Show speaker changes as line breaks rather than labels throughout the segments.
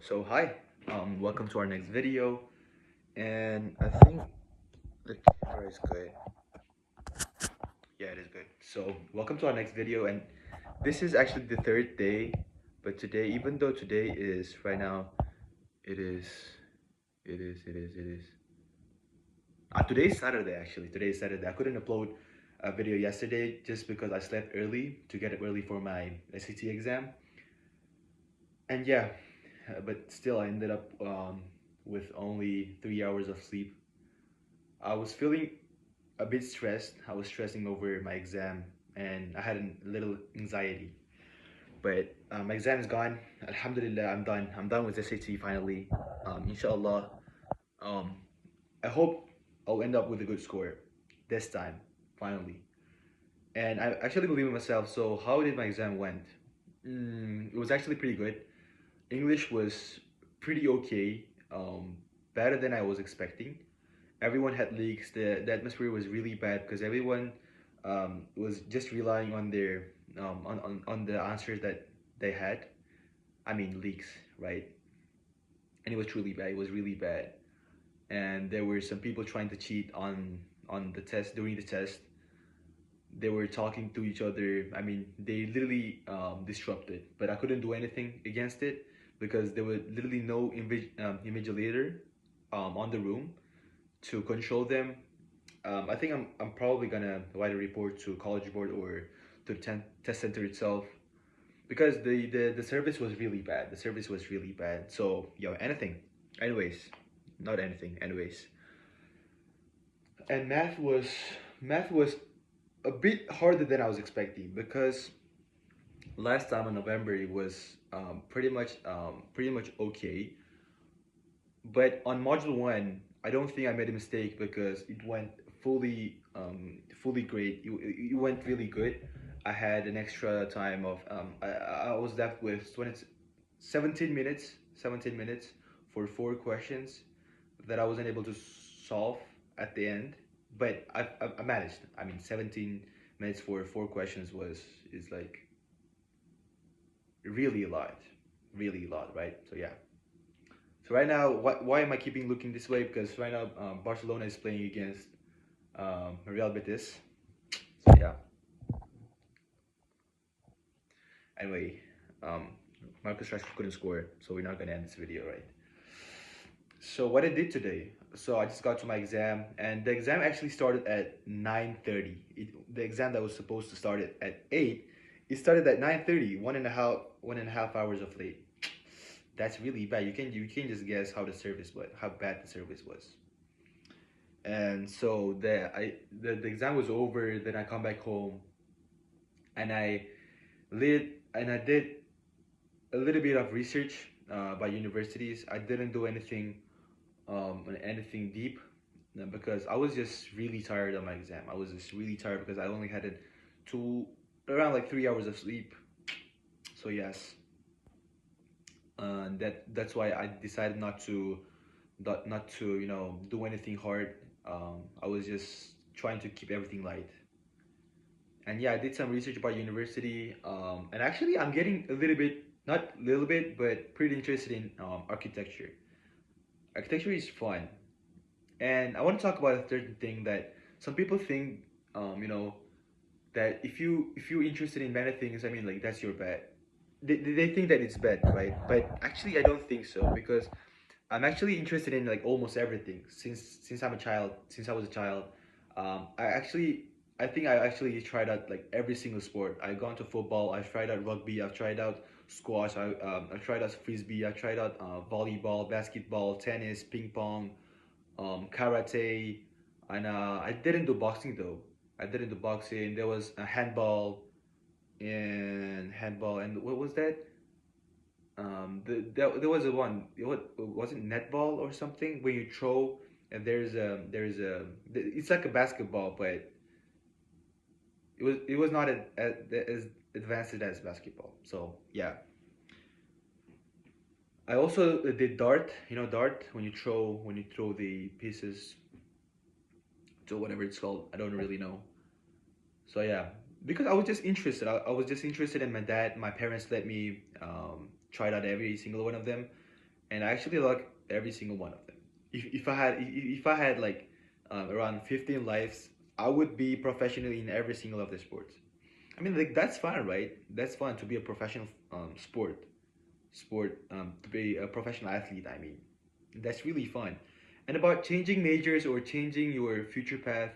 So hi, welcome to our next video, and I think the camera is good. Yeah, it is good. So welcome to our next video, and this is actually the third day, but today, even though today is right now, it is, it is. Today is Saturday actually. Today is Saturday. I couldn't upload a video yesterday just because I slept early to get up early for my SAT exam, and yeah, but still I ended up with only 3 hours of sleep. I was feeling a bit stressed. I was stressing over my exam and I had a little anxiety. But my exam is gone. Alhamdulillah, I'm done. I'm done with SAT finally. Inshallah. Um, I hope I'll end up with a good score this time, finally. And I actually believe in myself. So how did my exam went? It was actually pretty good. English was pretty okay. Better than I was expecting. Everyone had leaks. The atmosphere was really bad because everyone was just relying on their on the answers that they had. I mean leaks, right? And it was truly bad. It was really bad. And there were some people trying to cheat on the test during the test. They were talking to each other. I mean, they literally disrupted. But I couldn't do anything against it because there was literally no invigilator on the room to control them. I think I'm probably gonna write a report to College Board or to the test center itself because the service was really bad. The service was really bad. So anything, anyways, not anything, anyways. And math was a bit harder than I was expecting because last time in November it was pretty much okay. But on module one, I don't think I made a mistake because it went fully great. It went really good. I had an extra time of I was left with 17 minutes for four questions that I wasn't able to solve at the end. But I managed. I mean, 17 minutes for four questions is like really a lot, right? So yeah. So right now, why am I keeping looking this way? Because right now, Barcelona is playing against Real Betis. So yeah. Anyway, um, Marcus Rashford couldn't score, so we're not gonna end this video, right? So what I did today, so I just got to my exam, and the exam actually started at 9:30. The exam that was supposed to start at 8, it started at 9:30. One and a half hours of late. That's really bad. You can just guess how the service was, how bad the service was. And so the exam was over. Then I come back home, and I did a little bit of research by universities. I didn't do anything deep because I was just really tired of my exam. I was just really tired because I only had two around like 3 hours of sleep. So yes, that's why I decided not to do anything hard. I was just trying to keep everything light. And yeah, I did some research about university. And actually, I'm getting a little bit, not a little bit, but pretty interested in architecture. Architecture is fun, and I want to talk about a certain thing that some people think, that if you're interested in many things, I mean, like that's your bad. They think that it's bad, right? But actually, I don't think so because I'm actually interested in like almost everything since I'm a child. Since I was a child, I think I actually tried out like every single sport. I've gone to football. I've tried out rugby. I've tried out squash. I've tried out frisbee. I tried out volleyball, basketball, tennis, ping pong, karate, and I didn't do boxing though. I didn't do boxing. There was a handball, and what was that? There was a one. What was it? Netball or something? When you throw, and it's like a basketball, but it was not as advanced as basketball. So yeah, I also did dart. You know dart when you throw the pieces to whatever it's called. I don't really know. So yeah, because I was just interested. I was just interested, and my parents let me try out every single one of them. and I actually like every single one of them. If I had like around 15 lives, I would be professionally in every single of the sports. I mean, like that's fun, right? That's fun to be a professional to be a professional athlete. I mean, that's really fun. And about changing majors or changing your future path,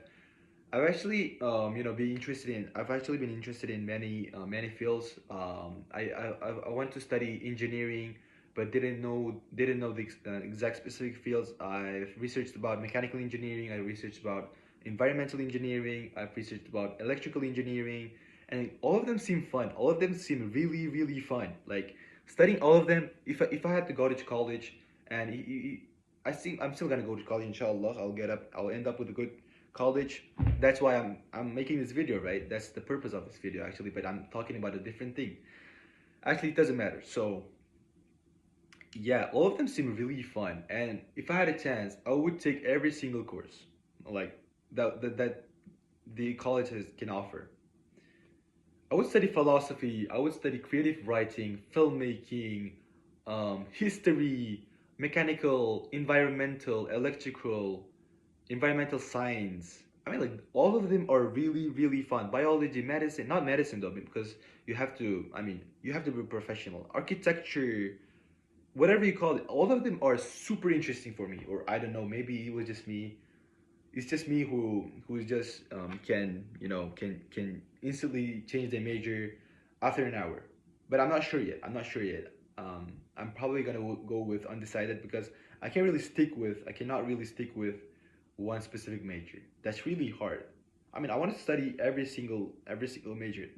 I've actually been interested in many fields. I want to study engineering, but didn't know the exact specific fields. I've researched about mechanical engineering. I researched about environmental engineering. I've researched about electrical engineering, and all of them seem fun. All of them seem really really fun. Like studying all of them. If I had to go to college, and I'm still gonna go to college. Inshallah, I'll end up with a good college. That's why I'm making this video, right? That's the purpose of this video actually, but I'm talking about a different thing. Actually, it doesn't matter. So yeah, all of them seem really fun, and if I had a chance, I would take every single course like that the colleges can offer. I would study philosophy. I would study creative writing, filmmaking, history, mechanical, environmental science. I mean, like all of them are really, really fun. Biology, medicine, not medicine though, because you have to. I mean, you have to be professional. Architecture, whatever you call it, all of them are super interesting for me. Or I don't know, maybe it was just me. It's just me who just can instantly change their major after an hour. But I'm not sure yet. I'm probably gonna go with undecided because I cannot really stick with one specific major. That's really hard. I mean, I want to study every single major.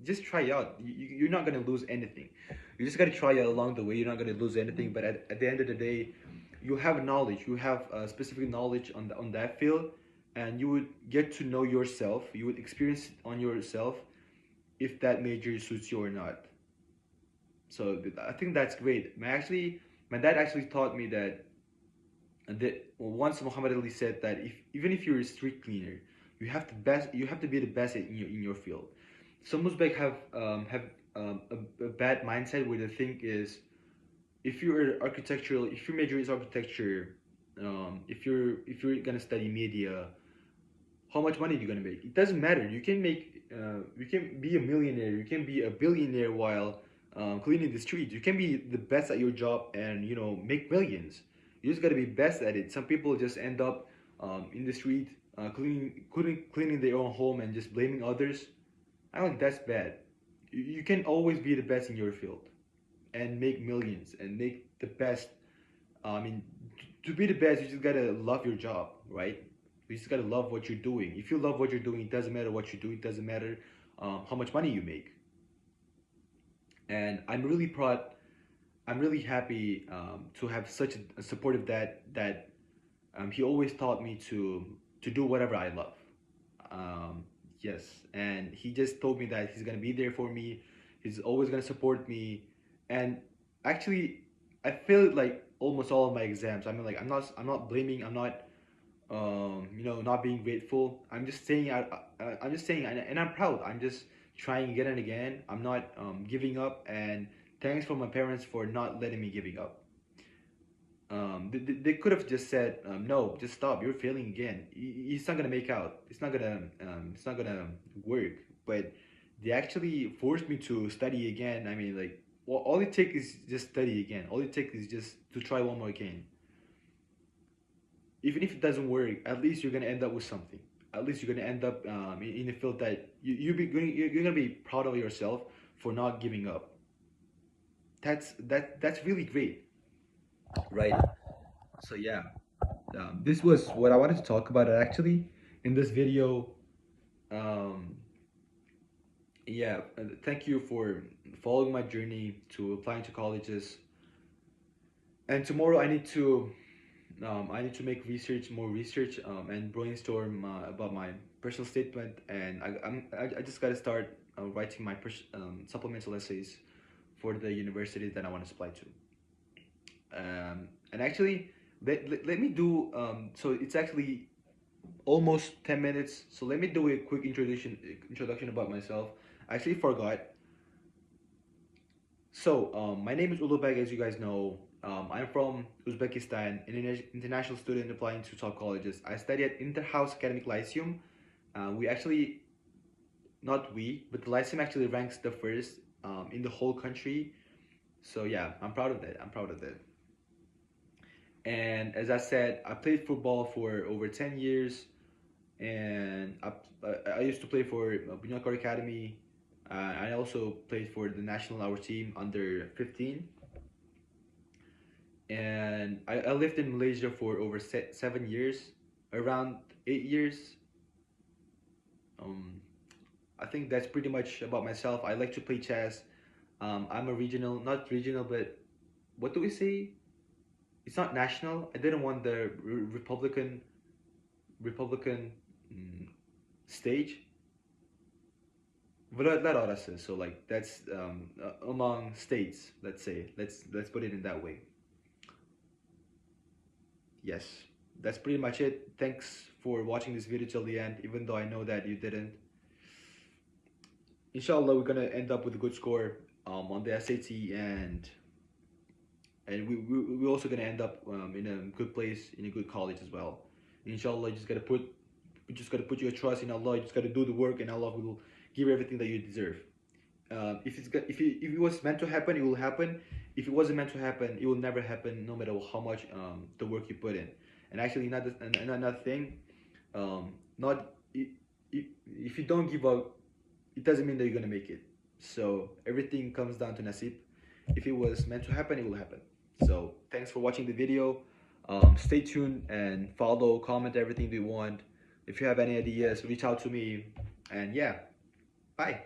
Just try out. You're not gonna lose anything. You just gotta try out along the way. You're not gonna lose anything. But at the end of the day, you have knowledge. You have specific knowledge on that field, and you would get to know yourself. You would experience it on yourself if that major suits you or not. So I think that's great. My dad actually taught me that once Muhammad Ali said that even if you're a street cleaner, you have to be the best in your field. Some Uzbek have a bad mindset where the thing is if your major is architecture, if you're gonna study media, how much money are you gonna make? It doesn't matter. You can be a millionaire, you can be a billionaire while cleaning the streets. You can be the best at your job and make millions. You just gotta be best at it. Some people just end up in the street cleaning their own home and just blaming others. I don't think that's bad. You can always be the best in your field and make millions and make the best. I mean, to be the best, you just gotta love your job, right? You just gotta love what you're doing. If you love what you're doing, it doesn't matter what you do. It doesn't matter how much money you make. And I'm really proud. I'm really happy to have such a supportive dad that he always taught me to do whatever I love. Um, yes, and he just told me that he's gonna be there for me. He's always gonna support me, and actually, I failed like almost all of my exams. I mean, like I'm not blaming. I'm not not being grateful. I'm just saying, and I'm proud. I'm just trying again and again. I'm not giving up, and thanks for my parents for not letting me giving up. They could have just said, no, just stop. You're failing again. It's not gonna make out. It's not gonna work. But they actually forced me to study again. I mean, like, well, all it takes is just study again. All it takes is just to try one more again. Even if it doesn't work, at least you're gonna end up with something. At least you're gonna end up in a field that you're gonna be proud of yourself for not giving up. That's really great, right? So yeah, this was what I wanted to talk about actually in this video. Um, yeah, thank you for following my journey to applying to colleges. And tomorrow I need to make more research, and brainstorm about my personal statement. And I just gotta start writing my supplemental essays for the university that I want to apply to. And actually, let me do. So it's actually almost 10 minutes. So let me do a quick introduction about myself. I actually forgot. So my name is Ulugbek, as you guys know. I'm from Uzbekistan, an international student applying to top colleges. I study at Interhouse Academic Lyceum. We actually, not we, but the Lyceum actually ranks the first in the whole country. So yeah, I'm proud of that. I'm proud of that. And as I said, I played football for over 10 years. And I used to play for Bunyakar Academy. I also played for the national our team under 15. And I lived in Malaysia for over 7 years, around 8 years. Um, I think that's pretty much about myself. I like to play chess. I'm a regional, not regional, but what do we say? It's not national. I didn't want the Republican mm, stage. Vladar arası. So like that's among states. Let's say let's put it in that way. Yes, that's pretty much it. Thanks for watching this video till the end, even though I know that you didn't. Inshallah, we're gonna end up with a good score on the SAT, and we're also gonna end up in a good place, in a good college as well. Inshallah, you just gotta put your trust in Allah. You just gotta do the work, and Allah will give you everything that you deserve. If it was meant to happen, it will happen. If it wasn't meant to happen, it will never happen, no matter how much the work you put in. And actually, another thing, not if you don't give up, it doesn't mean that you're gonna make it. So everything comes down to nasib. If it was meant to happen, it will happen. So thanks for watching the video. Stay tuned and follow, comment everything you want. If you have any ideas, reach out to me. And yeah, bye.